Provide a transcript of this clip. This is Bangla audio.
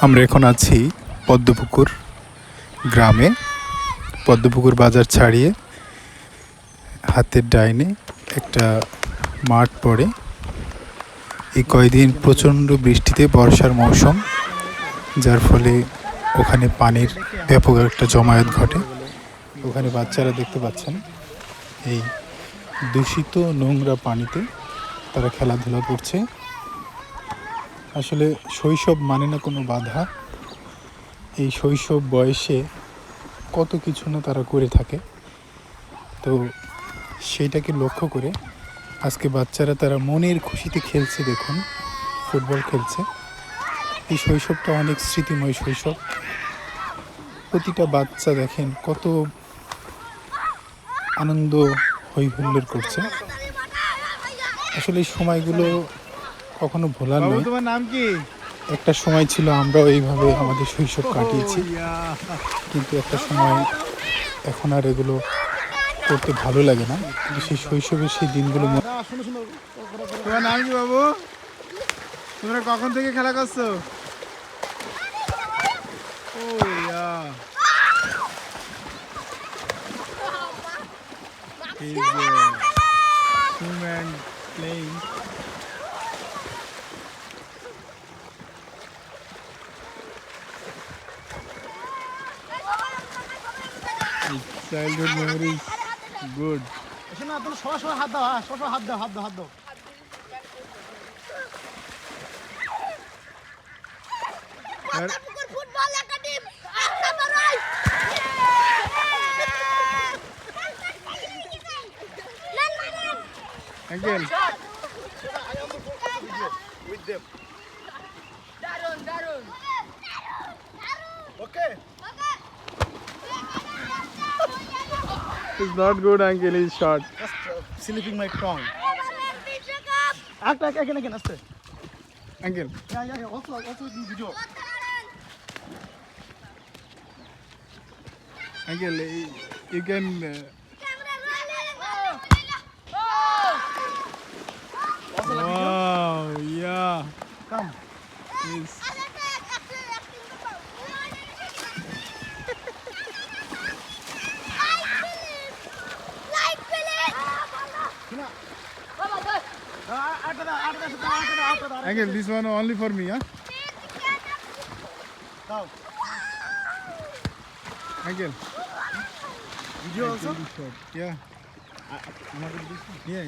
আমরা এখন আছি পদ্মপুকুর গ্রামে। পদ্মপুকুর বাজার ছাড়িয়ে হাতের ডাইনে একটা মাঠ পড়ে। এই কয়দিন প্রচণ্ড বৃষ্টিতে বর্ষার মৌসুম, যার ফলে ওখানে পানির ব্যাপক একটা জমায়েত ঘটে। ওখানে বাচ্চারা দেখতে পাচ্ছেন এই দূষিত নোংরা পানিতে তারা খেলাধুলা করছে। আসলে শৈশব মানে না কোনো বাধা। এই শৈশব বয়সে কত কিছু না তারা করে থাকে, তো সেইটাকে লক্ষ্য করে আজকে বাচ্চারা তারা মনের খুশিতে খেলছে। দেখুন, ফুটবল খেলছে। এই শৈশবটা অনেক স্মৃতিময় শৈশব। প্রতিটা বাচ্চা দেখেন কত আনন্দ হৈহুল্লোড় করছে। আসলে এই সময়গুলো কখনো ভোলার নয়। তোমার নাম কি? একটা সময় ছিল আমরাও এইভাবে আমাদের শৈশব কাটিয়েছি, কিন্তু একটা সময় এখন আর এগুলো করতে ভালো লাগে না। কিন্তু সেই শৈশবের সেই দিনগুলো তোমার নাম কি বাবু? তোমরা কখন থেকে খেলা করছো? ও ইয়া, is two man playing. Childhood memories good. শোনা, তুমি সবাই হাত দাও, হ্যাঁ সবাই হাত দাও, হাত দাও, হাত দাও। পদ্মপুকুর ফুটবল একাডেমি একটা বড়াই Uncle, With them. দারুন। Okay. it's not good. Uncle is short. Just sleeping my tongue. বিশ্বকাপ একটা again আস্তে। Uncle, Yeah. Also in video. uncle, you can. Camera rolling Also like video. Wow, yeah. Come. Yes. Like please শোনা। আটা। Uncle, this one only for me, huh? দাও। Uncle. Video also. Short. Yeah. আমাকে দিস। Yeah.